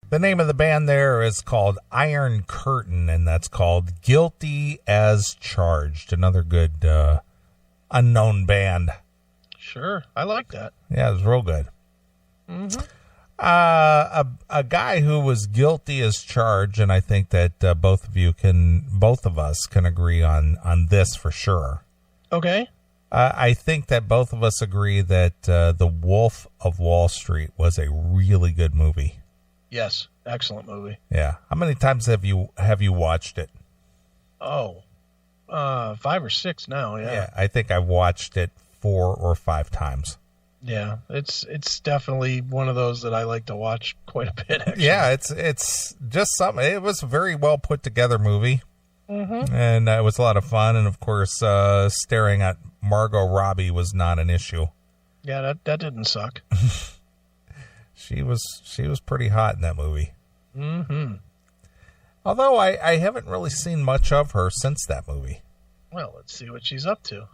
The name of the band there is called Iron Curtain, and that's called Guilty as Charged. Another good unknown band. Sure, I like that. Yeah, it was real good. Mm-hmm. A guy who was guilty as charged, and I think that both of us can agree on this for sure. Okay. I think that both of us agree that The Wolf of Wall Street was a really good movie. Yes, excellent movie. Yeah. How many times have you watched it? Oh, 5 or 6 now. Yeah. I think I've watched it 4 or 5 times. Yeah, it's definitely one of those that I like to watch quite a bit, actually. Yeah, it's just something. It was a very well put together movie. Mm-hmm. And it was a lot of fun. And of course, staring at Margot Robbie was not an issue. Yeah, that didn't suck. She was pretty hot in that movie. Mm-hmm. Although I haven't really seen much of her since that movie. Well, let's see what she's up to.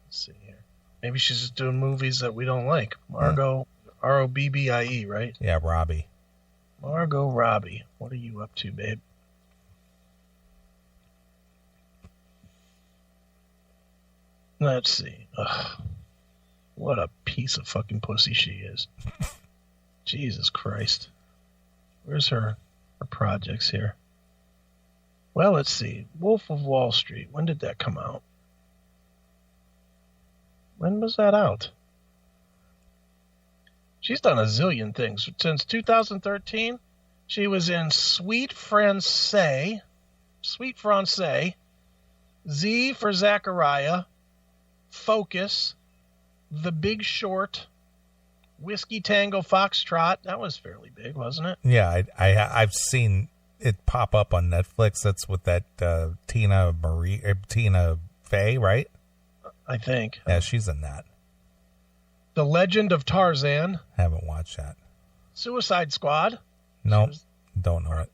Let's see here. Maybe she's just doing movies that we don't like. Margot, Robbie, right? Yeah, Robbie. Margot Robbie. What are you up to, babe? Let's see. Ugh. What a piece of fucking pussy she is. Jesus Christ. Where's her projects here? Well, let's see. Wolf of Wall Street. When did that come out? When was that out? She's done a zillion things. Since 2013, she was in Sweet Francais, Z for Zachariah, Focus, The Big Short, Whiskey Tango Foxtrot. That was fairly big, wasn't it? Yeah, I've seen it pop up on Netflix. That's with that Tina Fey, right? I think. Yeah, she's in that. The Legend of Tarzan. Haven't watched that. Suicide Squad. Nope, don't know it.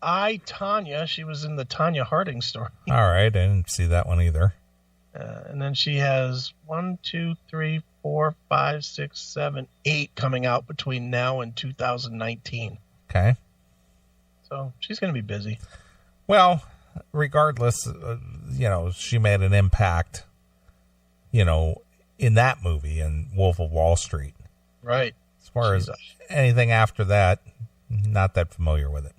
I, Tanya. She was in the Tanya Harding story. All right, I didn't see that one either. And then she has 1, 2, 3, 4, 5, 6, 7, 8 coming out between now and 2019. Okay. So she's going to be busy. Well, regardless, she made an impact, in that movie, in Wolf of Wall Street. Right. As far as anything after that, not that familiar with it.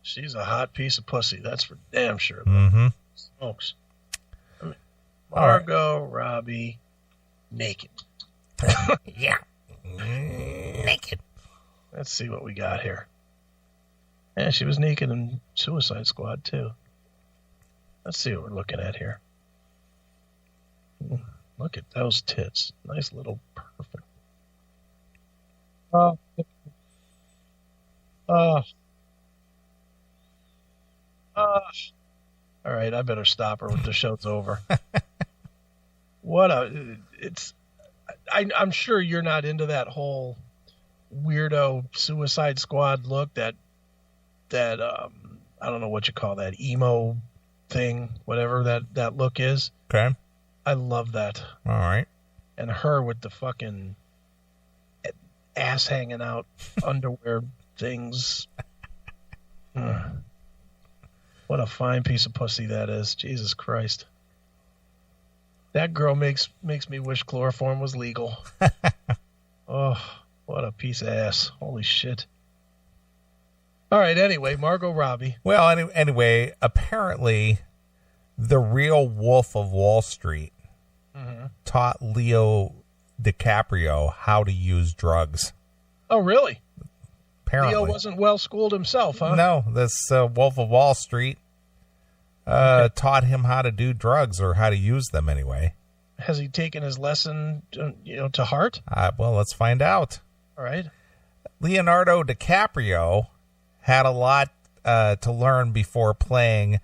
She's a hot piece of pussy. That's for damn sure. Mm-hmm. Smokes. Margot Robbie, naked. Yeah. Naked. Let's see what we got here. Yeah, she was naked in Suicide Squad, too. Let's see what we're looking at here. Look at those tits. Nice little perfect. All right, I better stop her when the show's over. I'm sure you're not into that whole weirdo Suicide Squad look, that I don't know what you call that, emo thing, whatever that look is. Okay. I love that. All right. And her with the fucking ass hanging out, underwear things. What a fine piece of pussy that is. Jesus Christ. That girl makes me wish chloroform was legal. Oh, what a piece of ass. Holy shit. All right, anyway, Margot Robbie. Well, anyway, apparently the real Wolf of Wall Street taught Leo DiCaprio how to use drugs. Oh, really? Apparently. Leo wasn't well schooled himself, huh? No, this Wolf of Wall Street taught him how to do drugs, or how to use them anyway. Has he taken his lesson to heart? Well, let's find out. All right. Leonardo DiCaprio had a lot to learn before playing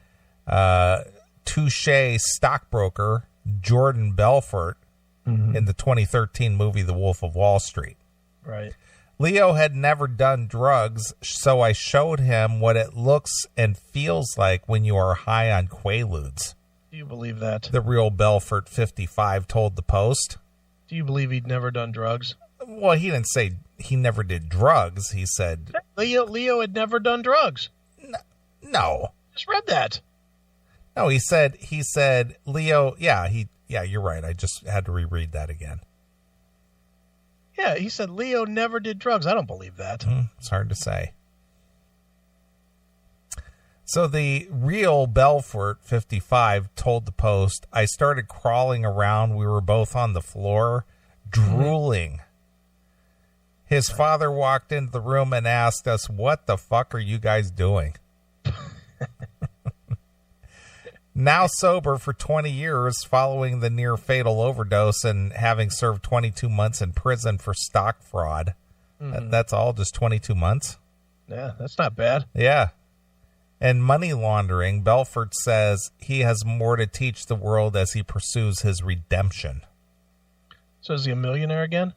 touche stockbroker Jordan Belfort in the 2013 movie The Wolf of Wall Street. Right. Leo had never done drugs, so I showed him what it looks and feels like when you are high on Quaaludes. Do you believe that? The real Belfort 55 told the Post. Do you believe he'd never done drugs? Well, he didn't say he never did drugs. He said Leo had never done drugs. No. Just read that. No, he said Leo, yeah, you're right. I just had to reread that again. Yeah, he said Leo never did drugs. I don't believe that. It's hard to say. So the real Belfort, 55, told the Post, I started crawling around. We were both on the floor, drooling. His father walked into the room and asked us, what the fuck are you guys doing? Now sober for 20 years following the near-fatal overdose and having served 22 months in prison for stock fraud. That's all, just 22 months? Yeah, that's not bad. Yeah. And money laundering, Belfort says he has more to teach the world as he pursues his redemption. So is he a millionaire again?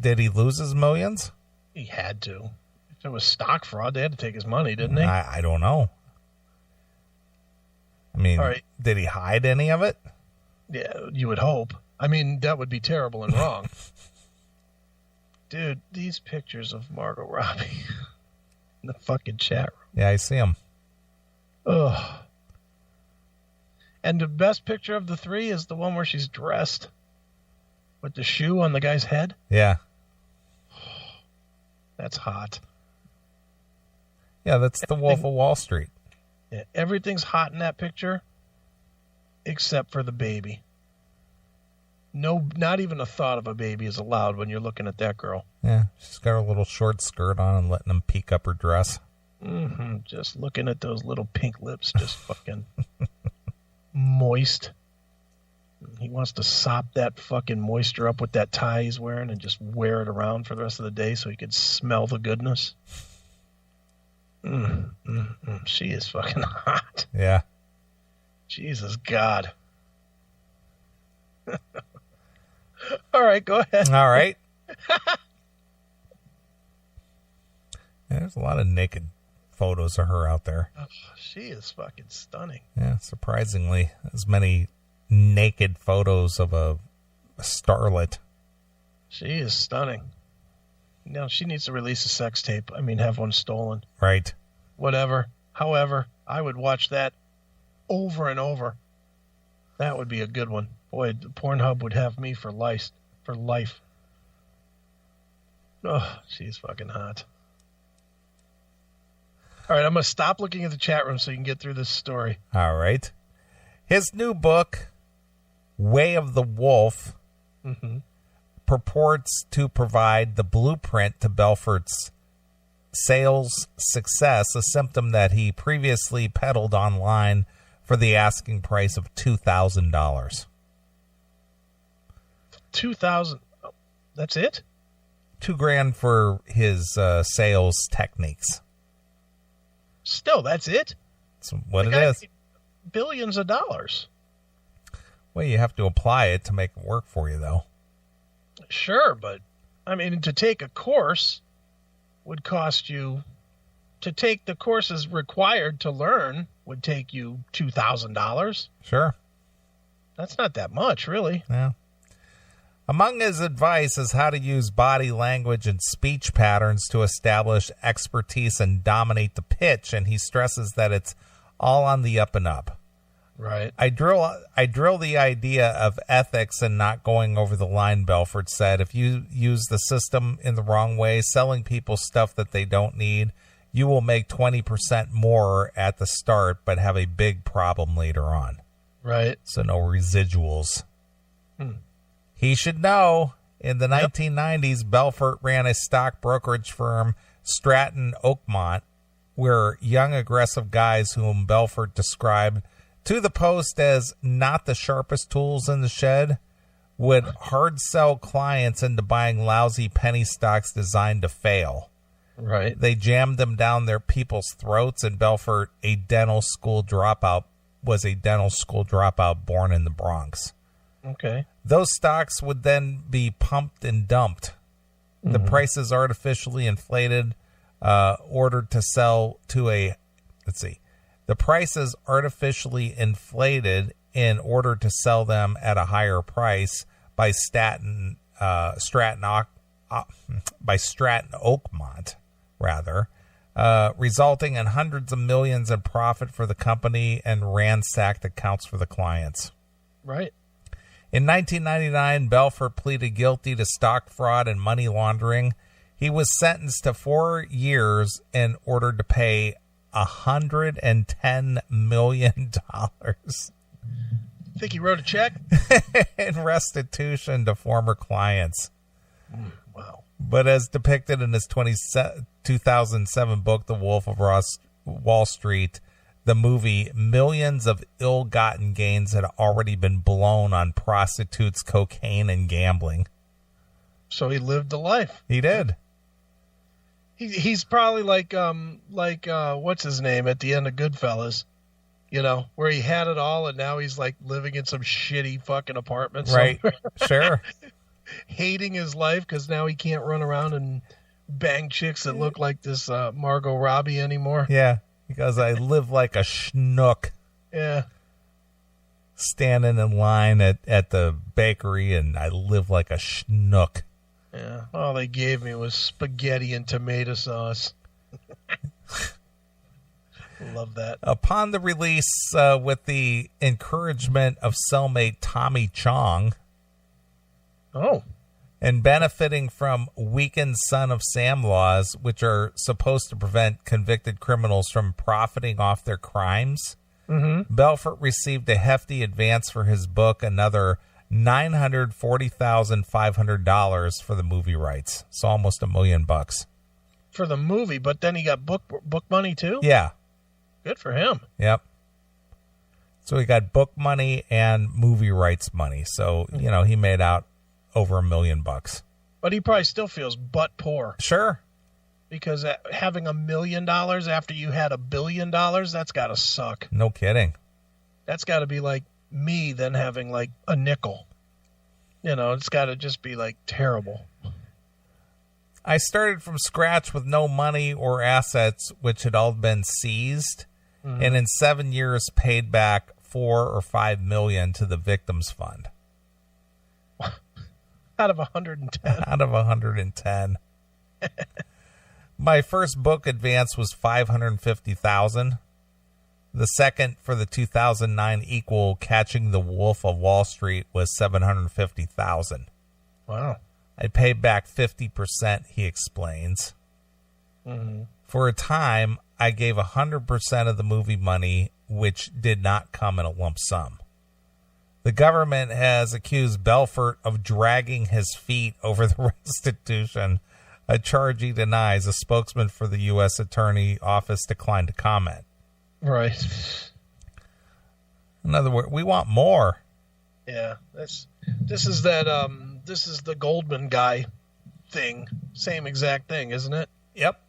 Did he lose his millions? He had to. If it was stock fraud, they had to take his money, didn't they? I don't know. I mean, Did he hide any of it? Yeah, you would hope. I mean, that would be terrible and wrong. Dude, these pictures of Margot Robbie in the fucking chat room. Yeah, I see them. Ugh. And the best picture of the three is the one where she's dressed with the shoe on the guy's head. Yeah. That's hot. Yeah, that's the Wolf of Wall Street. Yeah, everything's hot in that picture except for the baby. No, not even a thought of a baby is allowed when you're looking at that girl. Yeah, she's got her little short skirt on and letting them peek up her dress. Just looking at those little pink lips, just fucking moist. He wants to sop that fucking moisture up with that tie he's wearing and just wear it around for the rest of the day so he could smell the goodness. She is fucking hot. Yeah. Jesus God. All right, go ahead. All right. There's a lot of naked photos of her out there. Oh, she is fucking stunning. Yeah, surprisingly, as many naked photos of a starlet. She is stunning. No, she needs to release a sex tape. I mean, have one stolen. Right. Whatever. However, I would watch that over and over. That would be a good one. Boy, Pornhub would have me for life. Oh, she's fucking hot. All right, I'm going to stop looking at the chat room so you can get through this story. All right. His new book, Way of the Wolf, purports to provide the blueprint to Belfort's sales success, a symptom that he previously peddled online for the asking price of $2,000. $2,000. That's it? $2,000 for his sales techniques. Still, that's it? That's what it is. Billions of dollars. Well, you have to apply it to make it work for you, though. Sure, but I mean, to take a course would cost you. To take the courses required to learn would take you $2,000. Sure. That's not that much, really. Yeah. Among his advice is how to use body language and speech patterns to establish expertise and dominate the pitch, and he stresses that it's all on the up and up. Right. I drill the idea of ethics and not going over the line, Belfort said. If you use the system in the wrong way, selling people stuff that they don't need, you will make 20% more at the start, but have a big problem later on. Right. So no residuals. He should know, in the 1990s, Belfort ran a stock brokerage firm, Stratton Oakmont, where young, aggressive guys whom Belfort described to the Post as not the sharpest tools in the shed would hard sell clients into buying lousy penny stocks designed to fail. Right. They jammed them down their people's throats, and Belfort, was a dental school dropout born in the Bronx. Okay. Those stocks would then be pumped and dumped. The prices artificially inflated, ordered to sell to a, the prices artificially inflated in order to sell them at a higher price by Stratton Stratton Oakmont, rather, resulting in hundreds of millions in profit for the company and ransacked accounts for the clients. Right. In 1999, Belfort pleaded guilty to stock fraud and money laundering. He was sentenced to 4 years and ordered to pay $110 million. Think he wrote a check? In restitution to former clients. Wow. But as depicted in his 2007 book, The Wolf of Wall Street, the movie, millions of ill-gotten gains had already been blown on prostitutes, cocaine, and gambling. So he lived the life. He did. He's probably like what's his name at the end of Goodfellas, where he had it all and now he's like living in some shitty fucking apartment somewhere. Right. Sure. Hating his life because now he can't run around and bang chicks that look like this Margot Robbie anymore. Yeah. Because I live like a schnook. Yeah. Standing in line at the bakery, and I live like a schnook. Yeah. All they gave me was spaghetti and tomato sauce. Love that. Upon the release, with the encouragement of cellmate Tommy Chong, and benefiting from weakened Son of Sam laws, which are supposed to prevent convicted criminals from profiting off their crimes, Belfort received a hefty advance for his book, another $940,500 for the movie rights. So almost $1 million. For the movie, but then he got book money too? Yeah. Good for him. Yep. So he got book money and movie rights money. So, he made out over $1 million. But he probably still feels butt poor. Sure. Because having $1 million after you had $1 billion, that's got to suck. No kidding. That's got to be like me then having like a nickel. It's got to just be like terrible. I started from scratch with no money or assets, which had all been seized, and in 7 years paid back $4 or $5 million to the victims fund. Out of 110. Out of 110. My first book advance was $550,000. The second for the 2009 equal, Catching the Wolf of Wall Street, was $750,000. Wow. I paid back 50%, he explains. For a time, I gave 100% of the movie money, which did not come in a lump sum. The government has accused Belfort of dragging his feet over the restitution, a charge he denies. A spokesman for the U.S. Attorney Office declined to comment. Right. In other words, we want more. Yeah, this is the Goldman guy thing. Same exact thing, isn't it? Yep.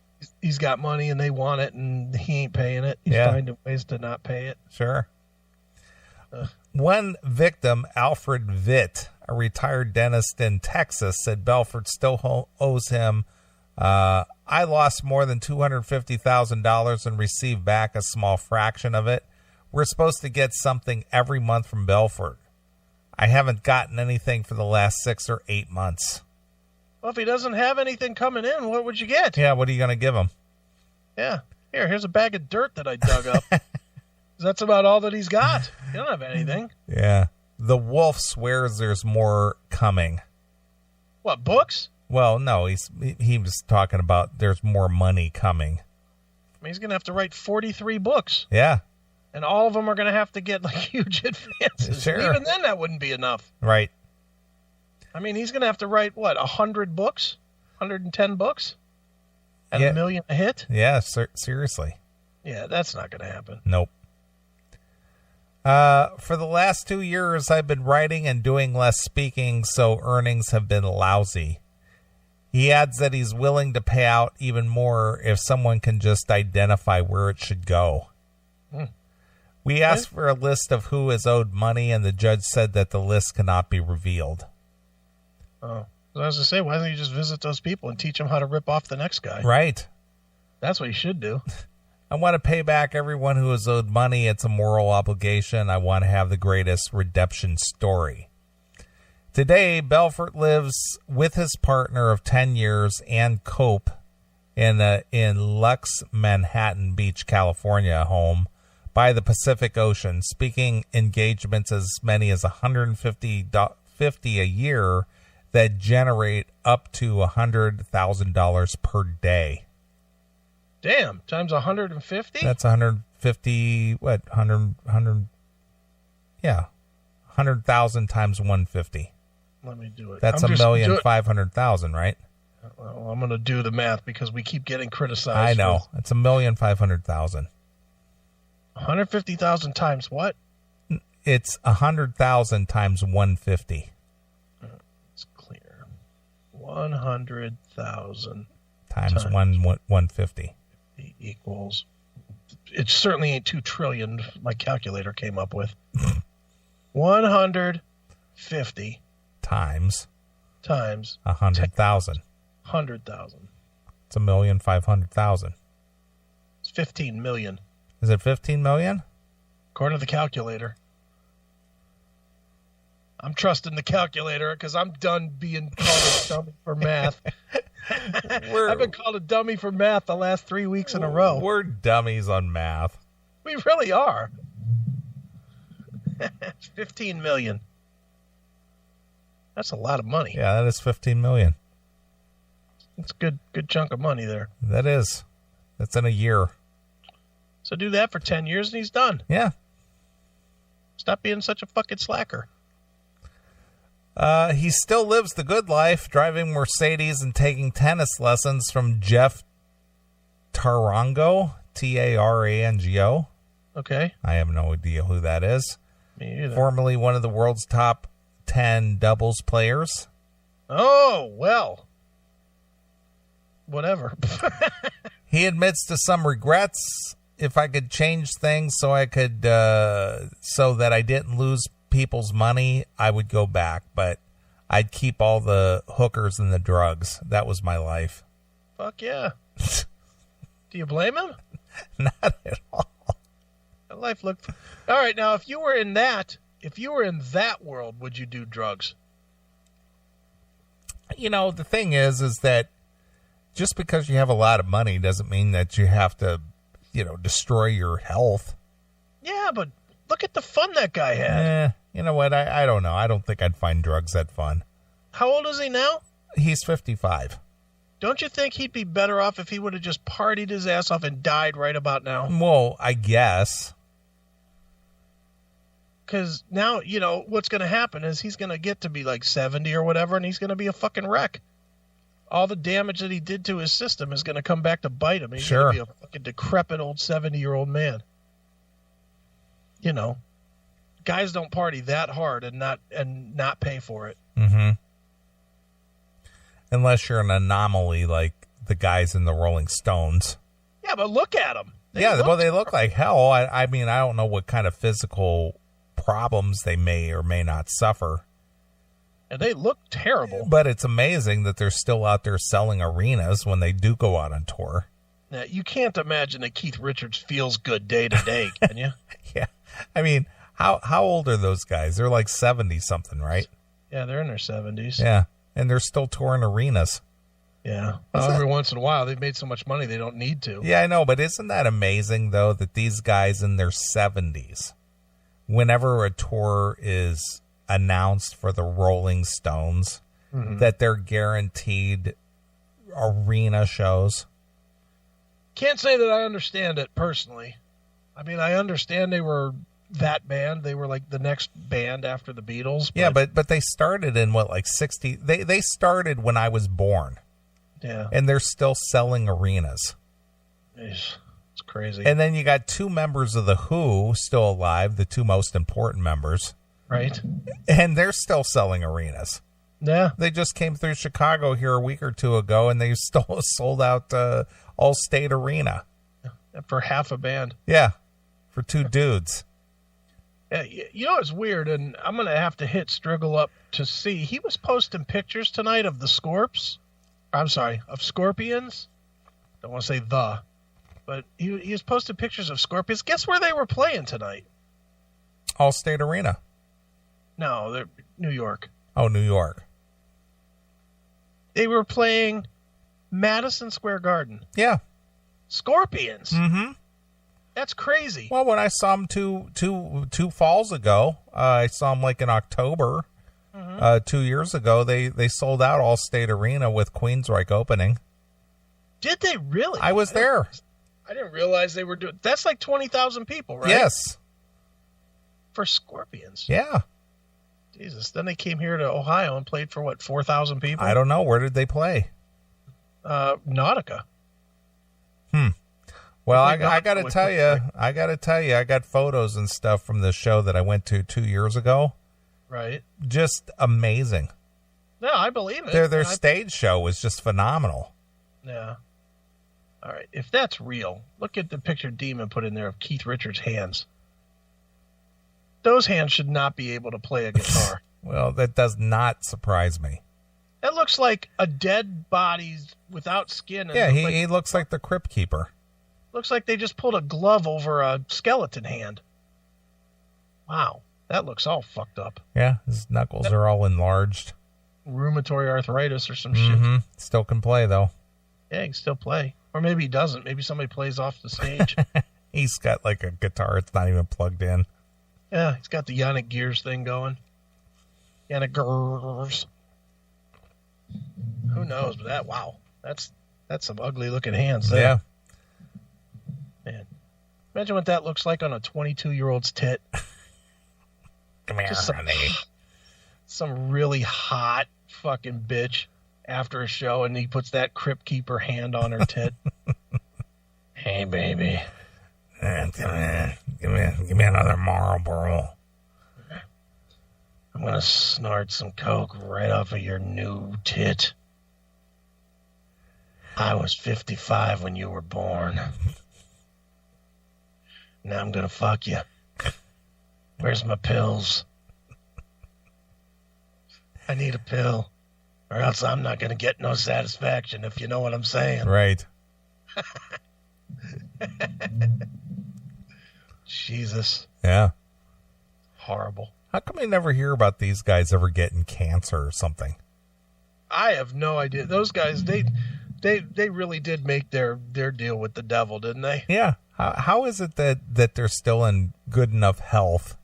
He's got money and they want it and he ain't paying it. He's finding ways to not pay it. Sure. One victim, Alfred Vitt, a retired dentist in Texas, said Belfort still owes him. I lost more than $250,000 and received back a small fraction of it. We're supposed to get something every month from Belfort. I haven't gotten anything for the last 6 or 8 months. Well, if he doesn't have anything coming in, what would you get? Yeah, what are you going to give him? Yeah. Here's a bag of dirt that I dug up. That's about all that he's got. He don't have anything. Yeah. The Wolf swears there's more coming. What, books? Well, no, he was talking about there's more money coming. I mean, he's going to have to write 43 books. Yeah. And all of them are going to have to get like huge advances. Sure. And even then, that wouldn't be enough. Right. I mean, he's going to have to write, 100 books? 110 books? And $1 million a hit? Yeah, seriously. Yeah, that's not going to happen. Nope. For the last 2 years, I've been writing and doing less speaking, so earnings have been lousy. He adds that he's willing to pay out even more if someone can just identify where it should go. We asked for a list of who is owed money, and the judge said that the list cannot be revealed. Oh, I was going to say, why don't you just visit those people and teach them how to rip off the next guy? Right. That's what you should do. I want to pay back everyone who is owed money. It's a moral obligation. I want to have the greatest redemption story. Today, Belfort lives with his partner of 10 years, Ann Cope, in Lux Manhattan Beach, California home by the Pacific Ocean, speaking engagements as many as $150 a year that generate up to $100,000 per day. Damn, times 150? That's 150, what, 100, yeah, 100,000 times 150. Let me do it. That's $1,500,000, right? Well, I'm going to do the math because we keep getting criticized. I know. It's $1,500,000. 150,000 times what? It's 100,000 times 150. It's clear. 100,000 times 150 equals. It certainly ain't 2 trillion. My calculator came up with 150 times 100,000. 100,000. It's $1,500,000. It's 15 million. Is it 15 million? According to the calculator. I'm trusting the calculator because I'm done being called a dummy for math. I've been called a dummy for math the last 3 weeks in a row. We're dummies on math. We really are. It's 15 million. That's a lot of money. Yeah, that is 15 million. It's a good chunk of money there. That is. That's in a year. So do that for 10 years and he's done. Yeah. Stop being such a fucking slacker. He still lives the good life, driving Mercedes and taking tennis lessons from Jeff Tarango, Tarango. Okay. I have no idea who that is. Me either. Formerly one of the world's top 10 doubles players. Oh, well. Whatever. He admits to some regrets. If I could change things so I could, so that I didn't lose people's money, I would go back, but I'd keep all the hookers and the drugs. That was my life. Fuck yeah. Do you blame him? Not at all. That life looked. All right, now if you were in that world, would you do drugs? You know, the thing is that just because you have a lot of money doesn't mean that you have to, destroy your health. Yeah, but look at the fun that guy had. You know what? I don't know. I don't think I'd find drugs that fun. How old is he now? He's 55. Don't you think he'd be better off if he would have just partied his ass off and died right about now? Well, I guess. Because now, what's going to happen is he's going to get to be like 70 or whatever, and he's going to be a fucking wreck. All the damage that he did to his system is going to come back to bite him. He's going to be a fucking decrepit old 70-year-old man. Guys don't party that hard and not pay for it. Mm-hmm. Unless you're an anomaly like the guys in the Rolling Stones. Yeah, but look at them. They look like hell. I mean, I don't know what kind of physical problems they may or may not suffer. And they look terrible. But it's amazing that they're still out there selling arenas when they do go out on tour. Now, you can't imagine that Keith Richards feels good day to day, can you? Yeah. I mean, how old are those guys? They're like 70-something, right? Yeah, they're in their 70s. Yeah. And they're still touring arenas. Yeah. Well, every once in a while, they've made so much money they don't need to. Yeah, I know. But isn't that amazing, though, that these guys in their 70s, whenever a tour is announced for the Rolling Stones, that they're guaranteed arena shows? Can't say that I understand it personally. I mean, I understand they were that band. They were like the next band after the Beatles. Yeah, but they started in what, 60? They started when I was born. Yeah. And they're still selling arenas. It's crazy. And then you got 2 members of The Who still alive, the 2 most important members. Right. And they're still selling arenas. Yeah. They just came through Chicago here a week or 2 ago, and they still sold out Allstate Arena. For half a band. Yeah, for 2 dudes. Yeah, it's weird, and I'm going to have to hit Striggle up to see. He was posting pictures tonight of the Scorps. I'm sorry, of Scorpions. Don't want to say the. But he was posting pictures of Scorpions. Guess where they were playing tonight? Allstate Arena. No, they're New York. Oh, New York. They were playing Madison Square Garden. Yeah. Scorpions. Mm-hmm. That's crazy. Well, when I saw them two falls ago, I saw them like in October. 2 years ago, they sold out Allstate Arena with Queensryche opening. Did they really? I was there. I didn't realize they were doing. That's like 20,000 people, right? Yes. For Scorpions. Yeah. Jesus. Then they came here to Ohio and played for what, 4,000 people? I don't know. Where did they play? Nautica. Well, I got to tell you, I got photos and stuff from the show that I went to 2 years ago. Right. Just amazing. No, I believe it. Their stage show was just phenomenal. Yeah. All right. If that's real, look at the picture Demon put in there of Keith Richards' hands. Those hands should not be able to play a guitar. Well, that does not surprise me. That looks like a dead body without skin. And Yeah, he looks like the Crypt Keeper. Looks like they just pulled a glove over a skeleton hand. Wow. That looks all fucked up. Yeah, his knuckles are all enlarged. Rheumatoid arthritis or some shit. Still can play, though. Yeah, he can still play. Or maybe he doesn't. Maybe somebody plays off the stage. He's got like a guitar. It's not even plugged in. Yeah, he's got the Yannick Gears thing going. Yannick Gears. Who knows? But wow. That's some ugly looking hands there. Yeah. Man. Imagine what that looks like on a 22-year-old's tit. Come here, honey. Some really hot fucking bitch after a show, and he puts that Crypt Keeper hand on her tit. Hey, baby. Give me another Marlboro. I'm going to snort some coke right off of your new tit. I was 55 when you were born. Now I'm going to fuck you. Where's my pills? I need a pill, or else I'm not going to get no satisfaction, if you know what I'm saying. Right. Jesus. Yeah. Horrible. How come I never hear about these guys ever getting cancer or something? I have no idea. Those guys, they really did make their deal with the devil, didn't they? Yeah. How is it that they're still in good enough health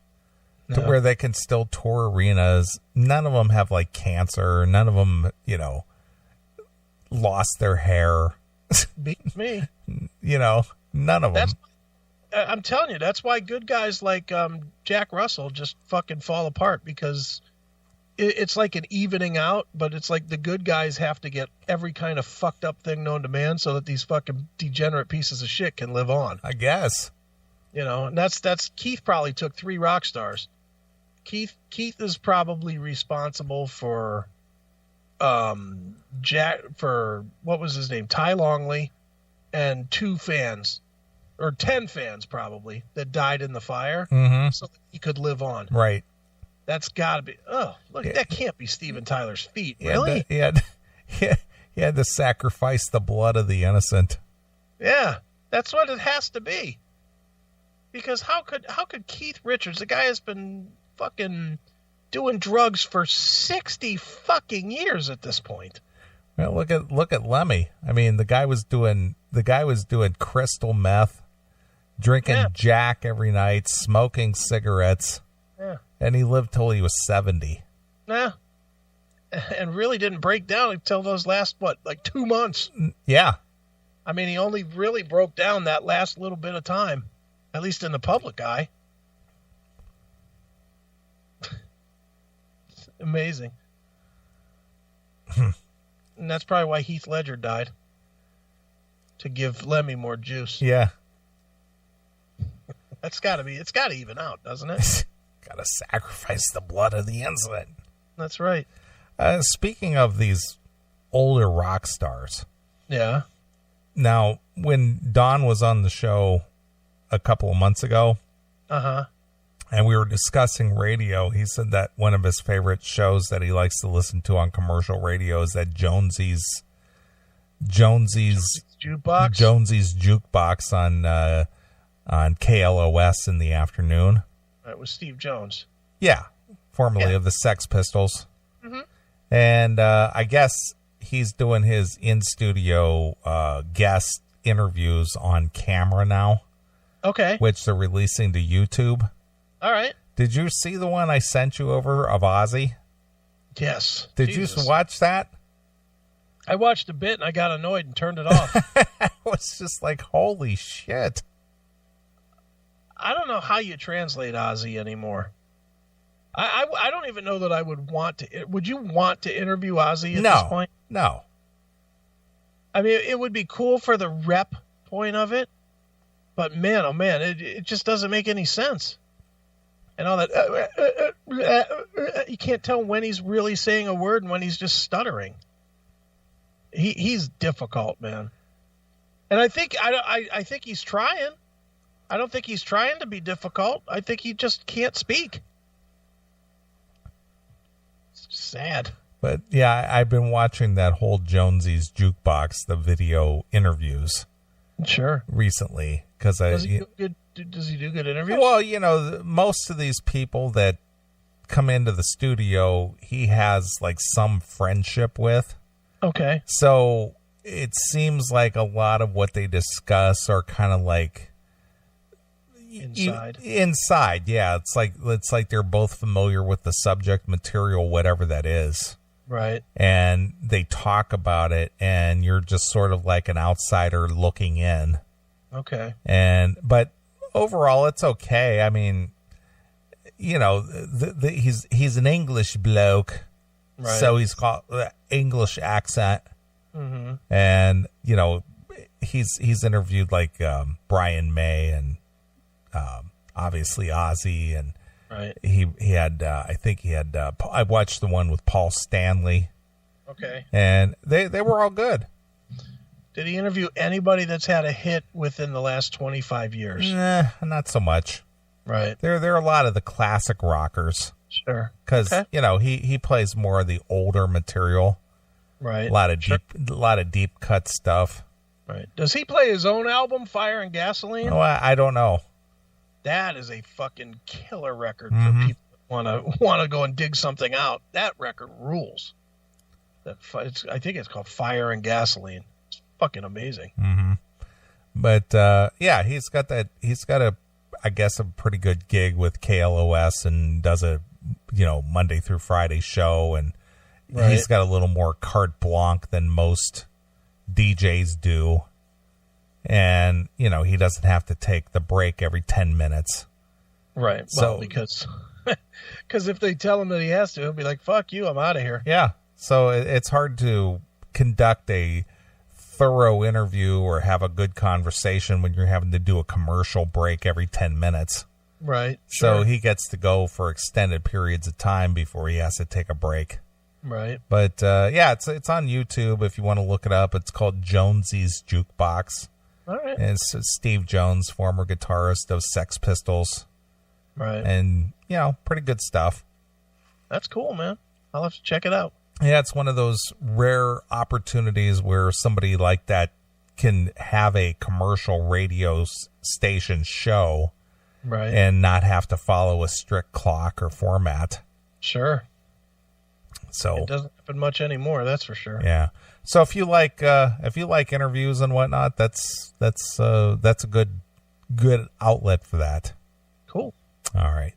to where they can still tour arenas? None of them have like cancer. None of them, lost their hair. Beats me. None of them. I'm telling you, that's why good guys like Jack Russell just fucking fall apart, because it's like an evening out, but it's like the good guys have to get every kind of fucked up thing known to man so that these fucking degenerate pieces of shit can live on. I guess. And that's Keith probably took 3 rock stars. Keith is probably responsible for what was his name? Ty Longley, and 2 fans, or 10 fans probably, that died in the fire so that he could live on. Right. That's got to be. Oh, look, that can't be Steven Tyler's feet. He Really? He had to sacrifice the blood of the innocent. Yeah, that's what it has to be. Because how could Keith Richards, the guy has been fucking doing drugs for 60 fucking years at this point. Well, look at Lemmy. I mean, the guy was doing crystal meth, drinking Jack every night, smoking cigarettes. Yeah. And he lived till he was 70. Yeah. And really didn't break down until those last, 2 months? Yeah. I mean, he only really broke down that last little bit of time, at least in the public eye. Amazing. And that's probably why Heath Ledger died. To give Lemmy more juice. Yeah. It's got to even out, doesn't it? Got to sacrifice the blood of the innocent. That's right. Speaking of these older rock stars. Yeah. Now, when Don was on the show a couple of months ago, and we were discussing radio, he said that one of his favorite shows that he likes to listen to on commercial radio is that Jonesy's Jukebox on KLOS in the afternoon. It was Steve Jones. Yeah, formerly of the Sex Pistols. Mm-hmm. And I guess he's doing his in-studio guest interviews on camera now. Okay. Which they're releasing to YouTube. All right. Did you see the one I sent you over of Ozzy? Yes. Did you watch that? I watched a bit and I got annoyed and turned it off. I was just like, holy shit. I don't know how you translate Ozzy anymore. I don't even know that I would want to. Would you want to interview Ozzy at this point? No. I mean, it would be cool for the rep point of it. But man, oh man, it just doesn't make any sense. And all that, you can't tell when he's really saying a word and when he's just stuttering. He's difficult, man. And I think he's trying. I don't think he's trying to be difficult. I think he just can't speak. It's sad. But yeah, I've been watching that whole Jonesy's Jukebox, the video interviews. Sure. Recently, because does he do good interviews? Well, most of these people that come into the studio, he has like some friendship with. Okay. So it seems like a lot of what they discuss are kind of like inside. Yeah, it's like they're both familiar with the subject material, whatever that is. Right. And they talk about it, and you're just sort of like an outsider looking in. Okay. But overall, it's okay. I mean, he's an English bloke, right. So he's got English accent, mm-hmm. And he's interviewed like Brian May and obviously Ozzy and. Right. He had, I think he had, I watched the one with Paul Stanley. Okay. And they were all good. Did he interview anybody that's had a hit within the last 25 years? Nah, not so much. Right. There are a lot of the classic rockers. Sure. Because, he plays more of the older material. Right. A lot of deep cut stuff. Right. Does he play his own album, Fire and Gasoline? Oh, I don't know. That is a fucking killer record mm-hmm. for people that want to go and dig something out. That record rules. I think it's called Fire and Gasoline. It's fucking amazing. Mm-hmm. But yeah, he's got I guess a pretty good gig with KLOS and does a Monday through Friday show, and right. He's got a little more carte blanche than most DJs do. And, he doesn't have to take the break every 10 minutes. Right. Well, because if they tell him that he has to, he'll be like, fuck you, I'm out of here. Yeah. So it's hard to conduct a thorough interview or have a good conversation when you're having to do a commercial break every 10 minutes. Right. So he gets to go for extended periods of time before he has to take a break. Right. But, yeah, it's on YouTube if you want to look it up. It's called Jonesy's Jukebox. All right. And it's Steve Jones, former guitarist of Sex Pistols. Right. And, pretty good stuff. That's cool, man. I'll have to check it out. Yeah, it's one of those rare opportunities where somebody like that can have a commercial radio station show. Right. And not have to follow a strict clock or format. Sure. So it doesn't happen much anymore, that's for sure. Yeah. So if you like interviews and whatnot, that's a good outlet for that. Cool. All right.